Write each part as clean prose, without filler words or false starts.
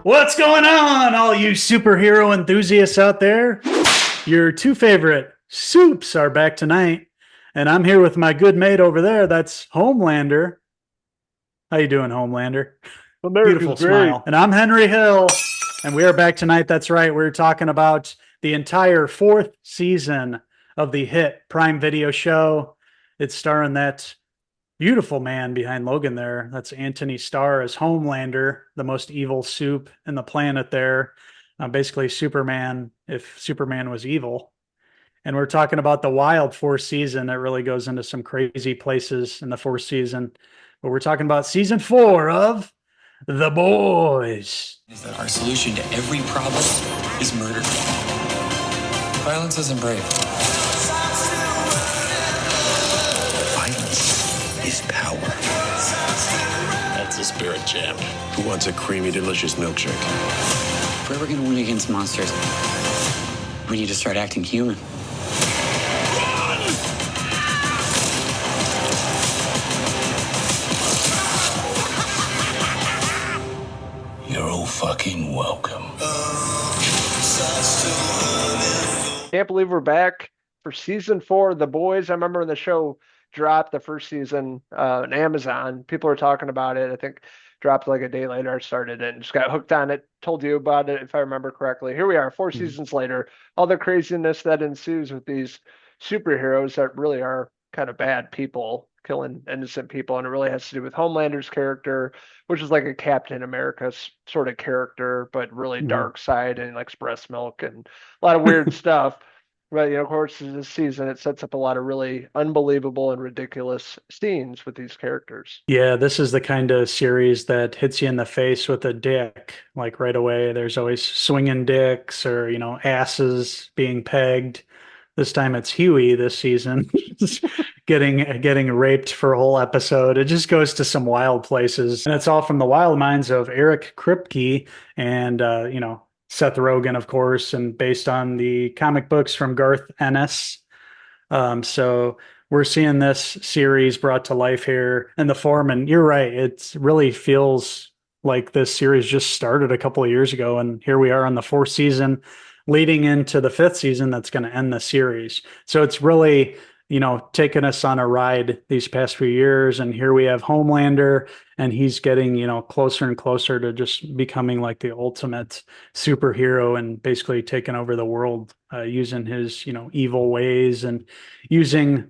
What's going on, all you superhero enthusiasts out there? Your two favorite soups are back tonight, and I'm here with my good mate over there. That's Homelander. How you doing, Homelander? America's Beautiful great. smile. And I'm Henry Hill, and we are back tonight. That's right. We're talking about the entire fourth season of the hit Prime Video show. It's starring that beautiful man behind Logan there. That's Anthony Starr as Homelander, the most evil soup in the planet there. Basically, Superman, if Superman was evil. And we're talking about the wild fourth season that really goes into some crazy places in the fourth season. But we're talking about season 4 of The Boys. Is that our solution to every problem is murder? Violence isn't brave. Violence is power. That's a spirit, champ. Who wants a creamy, delicious milkshake? If we're ever gonna win against monsters, we need to start acting human. You're all fucking welcome. Can't believe we're back for season 4 of The Boys. I remember when the show dropped the first season on Amazon. People were talking about it. I think dropped like a day later. I started it and just got hooked on it. Told you about it if I remember correctly. Here we are, 4 seasons later. All the craziness that ensues with these superheroes that really are kind of bad people killing innocent people, and it really has to do with Homelander's character, which is like a Captain America sort of character, but really dark side and likes breast milk and a lot of weird stuff. But of course, this season it sets up a lot of really unbelievable and ridiculous scenes with these characters. Yeah, this is the kind of series that hits you in the face with a dick, like right away. There's always swinging dicks or, asses being pegged. This time it's Huey this season, getting raped for a whole episode. It just goes to some wild places, and it's all from the wild minds of Eric Kripke and Seth Rogen, of course, and based on the comic books from Garth Ennis. So we're seeing this series brought to life here in the form, and you're right. It really feels like this series just started a couple of years ago, and here we are on the fourth season, leading into the fifth season that's going to end the series. So it's really, taken us on a ride these past few years, and here we have Homelander, and he's getting, closer and closer to just becoming like the ultimate superhero and basically taking over the world using his, evil ways and using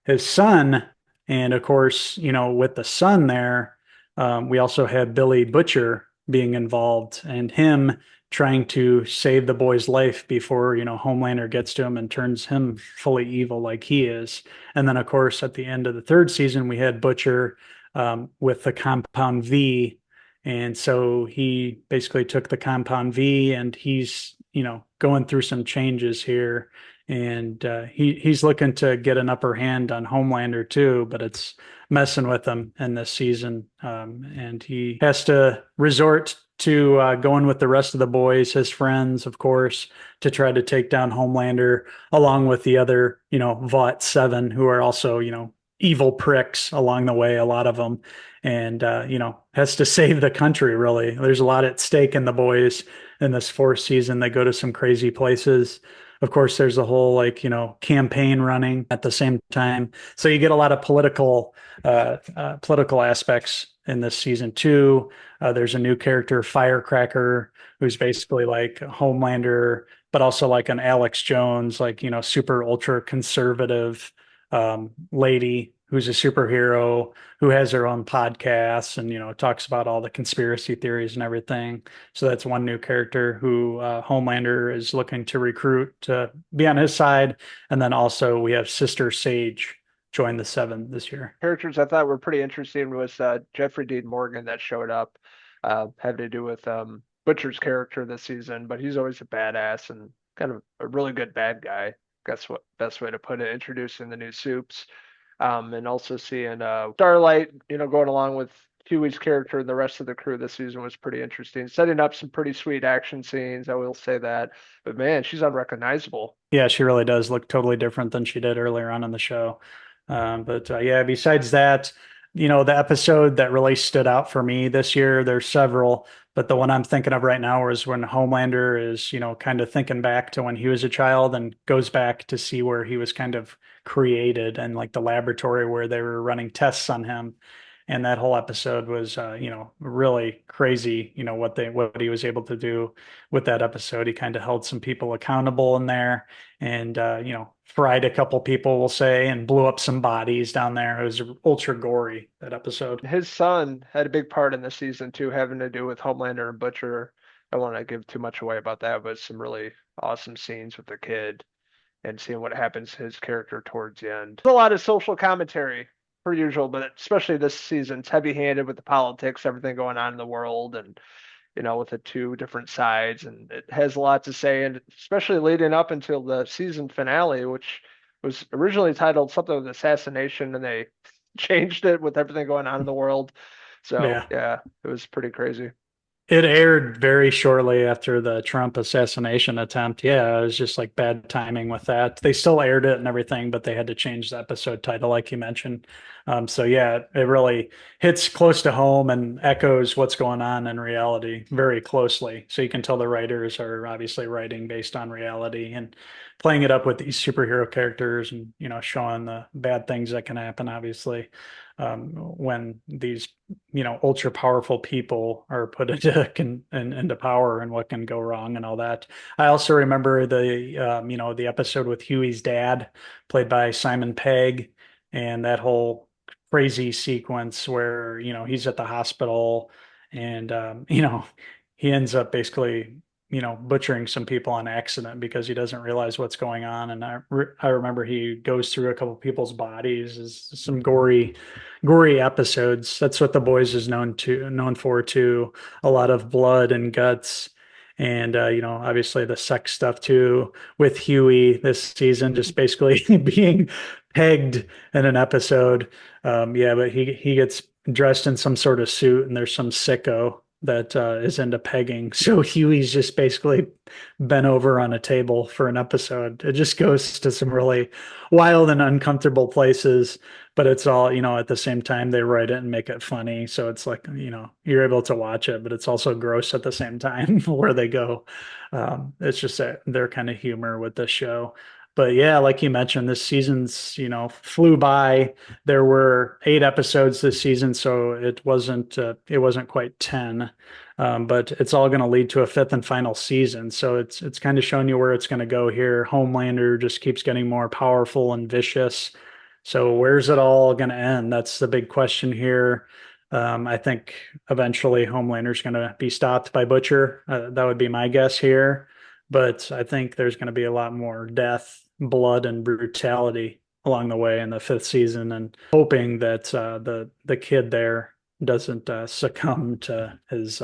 his son. And of course, with the son there, we also have Billy Butcher being involved and him trying to save the boy's life before, Homelander gets to him and turns him fully evil like he is. And then, of course, at the end of the third season, we had Butcher with the Compound V. And so he basically took the Compound V and he's, going through some changes here. And he's looking to get an upper hand on Homelander too, but it's messing with him in this season. And he has to resort to going with the rest of the boys, his friends, of course, to try to take down Homelander, along with the other, Vought 7, who are also, evil pricks along the way, a lot of them. And, has to save the country, really. There's a lot at stake in the boys in this fourth season. They go to some crazy places. Of course, there's a whole campaign running at the same time. So you get a lot of political aspects in this season too. There's a new character, Firecracker, who's basically like Homelander, but also like an Alex Jones, super ultra conservative lady who's a superhero who has her own podcast and talks about all the conspiracy theories and everything. So that's one new character who Homelander is looking to recruit to be on his side. And then also we have Sister Sage join the 7 this year. Characters I thought were pretty interesting was Jeffrey Dean Morgan that showed up, having to do with Butcher's character this season, but he's always a badass and kind of a really good bad guy. That's what best way to put it. Introducing the new soups, and also seeing Starlight, going along with Huey's character and the rest of the crew this season was pretty interesting. Setting up some pretty sweet action scenes, I will say that. But man, she's unrecognizable. Yeah, she really does look totally different than she did earlier on in the show. But yeah, besides that, the episode that really stood out for me this year, there's several, but the one I'm thinking of right now is when Homelander is, kind of thinking back to when he was a child and goes back to see where he was kind of created and like the laboratory where they were running tests on him. And that whole episode was, really crazy, what he was able to do with that episode. He kind of held some people accountable in there and, fried a couple people, we'll say, and blew up some bodies down there. It was ultra gory, that episode. His son had a big part in the season too, having to do with Homelander and Butcher. I don't want to give too much away about that, but some really awesome scenes with the kid and seeing what happens to his character towards the end. There's a lot of social commentary per usual, but especially this season, it's heavy-handed with the politics, everything going on in the world, and with the two different sides, and it has a lot to say, and especially leading up until the season finale, which was originally titled something with assassination, and they changed it with everything going on in the world. So Yeah. yeah, it was pretty crazy. It aired very shortly after the Trump assassination attempt. Yeah, it was just like bad timing with that. They still aired it and everything, but they had to change the episode title, like you mentioned. So yeah, it really hits close to home and echoes what's going on in reality very closely. So you can tell the writers are obviously writing based on reality and playing it up with these superhero characters and showing the bad things that can happen, obviously, when these ultra powerful people are put into power and what can go wrong and all that. I also remember the episode with Huey's dad, played by Simon Pegg, and that whole crazy sequence where he's at the hospital and he ends up basically butchering some people on accident because he doesn't realize what's going on. And I remember he goes through a couple people's bodies, is some gory episodes. That's what The Boys is known for too. A lot of blood and guts. And obviously the sex stuff too with Huey this season, just basically being pegged in an episode. Yeah, but he gets dressed in some sort of suit, and there's some sicko that is into pegging. So Huey's just basically bent over on a table for an episode. It just goes to some really wild and uncomfortable places, but it's all, at the same time they write it and make it funny. So it's like, you're able to watch it, but it's also gross at the same time where they go. It's just their kind of humor with this show. But yeah, like you mentioned, this season's, flew by. There were 8 episodes this season, so it wasn't quite 10. But it's all going to lead to a fifth and final season. So it's kind of showing you where it's going to go here. Homelander just keeps getting more powerful and vicious. So where's it all going to end? That's the big question here. I think eventually Homelander's going to be stopped by Butcher. That would be my guess here. But I think there's going to be a lot more death, blood, and brutality along the way in the fifth season, and hoping that the kid there doesn't succumb to his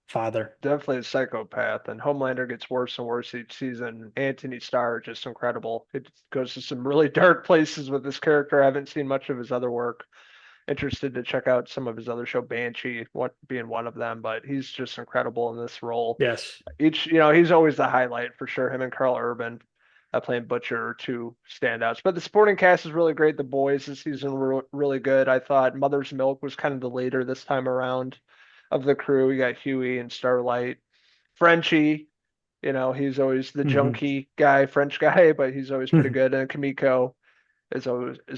father. Definitely a psychopath, and Homelander gets worse and worse each season. Anthony Starr is just incredible. It goes to some really dark places with this character. I haven't seen much of his other work. Interested to check out some of his other show, Banshee, being one of them, but he's just incredible in this role. Yes. He's always the highlight for sure. Him and Carl Urban playing Butcher are two standouts. But the supporting cast is really great. The boys this season were really good. I thought Mother's Milk was kind of the later this time around of the crew. You got Huey and Starlight. Frenchie, he's always the junkie guy, French guy, but he's always pretty good. And Kimiko is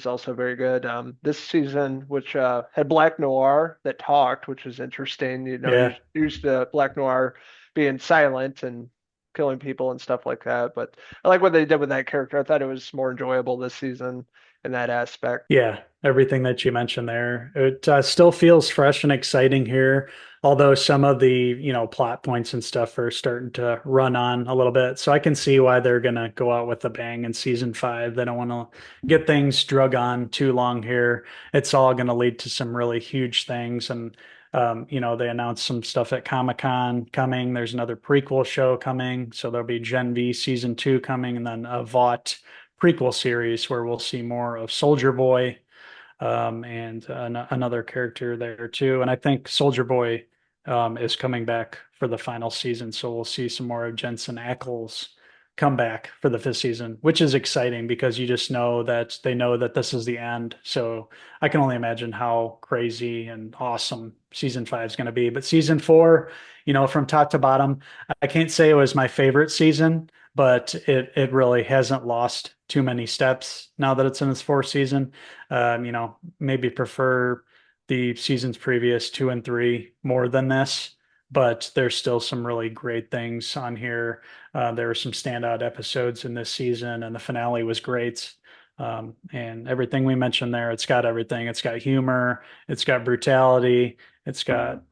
also very good. This season, which had Black Noir that talked, which is interesting. Yeah. Used to Black Noir being silent and killing people and stuff like that. But I like what they did with that character. I thought it was more enjoyable this season in that aspect. Yeah, everything that you mentioned there. It still feels fresh and exciting here, although some of the, plot points and stuff are starting to run on a little bit. So I can see why they're going to go out with a bang in season 5. They don't want to get things drug on too long here. It's all going to lead to some really huge things. And, they announced some stuff at Comic-Con coming. There's another prequel show coming. So there'll be Gen V season 2 coming, and then a Vought prequel series where we'll see more of Soldier Boy, and another character there too. And I think Soldier Boy is coming back for the final season, so we'll see some more of Jensen Ackles come back for the 5th season, which is exciting because you just know that they know that this is the end. So I can only imagine how crazy and awesome season 5 is going to be. But season 4, from top to bottom, I can't say it was my favorite season, but it really hasn't lost too many steps now that it's in its 4th season. Maybe prefer the seasons previous 2 and 3 more than this, but there's still some really great things on here. There were some standout episodes in this season, and the finale was great. And everything we mentioned there, it's got everything. It's got humor, it's got brutality, it's got,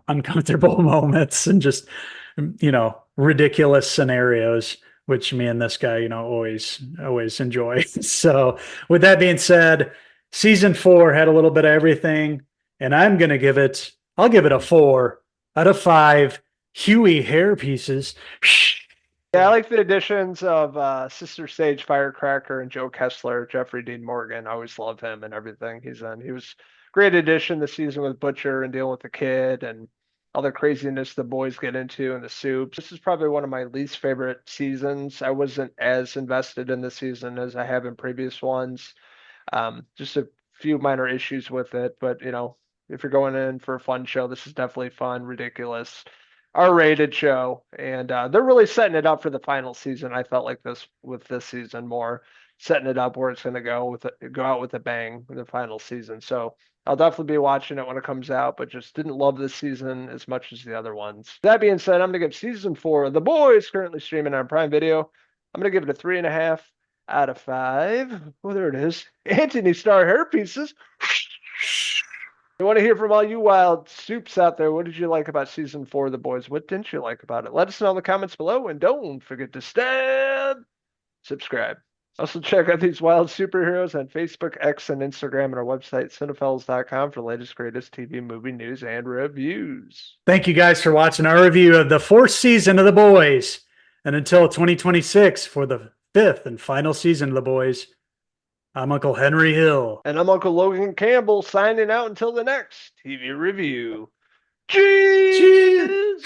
uncomfortable moments and just, ridiculous scenarios, which me and this guy, always enjoy. So with that being said, season 4 had a little bit of everything, and I'll give it a 4 out of 5 Huey hair pieces. Yeah, I like the additions of Sister Sage Firecracker and Joe Kessler, Jeffrey Dean Morgan. I always love him and everything he's in. He was a great addition this season with Butcher and dealing with the kid and all the craziness the boys get into in the soup. This is probably one of my least favorite seasons. I wasn't as invested in this season as I have in previous ones. Just a few minor issues with it, but if you're going in for a fun show, this is definitely fun, ridiculous, R-rated show, and they're really setting it up for the final season. I felt like this season more setting it up where it's going to go out with a bang in the final season. So I'll definitely be watching it when it comes out, but just didn't love this season as much as the other ones. That being said, I'm going to give season 4 of The Boys, currently streaming on Prime Video. I'm going to give it a 3.5 out of 5. Oh, there it is. Anthony Starr hair pieces. I want to hear from all you wild soups out there. What did you like about season 4 of The Boys? What didn't you like about it? Let us know in the comments below, and don't forget to subscribe. Also, check out these wild superheroes on Facebook, X, and Instagram, and our website, Cinephellas.com, for the latest, greatest TV, movie news, and reviews. Thank you guys for watching our review of the 4th season of The Boys. And until 2026 for the 5th and final season of The Boys, I'm Uncle Henry Hill. And I'm Uncle Logan Campbell, signing out until the next TV review. Cheers!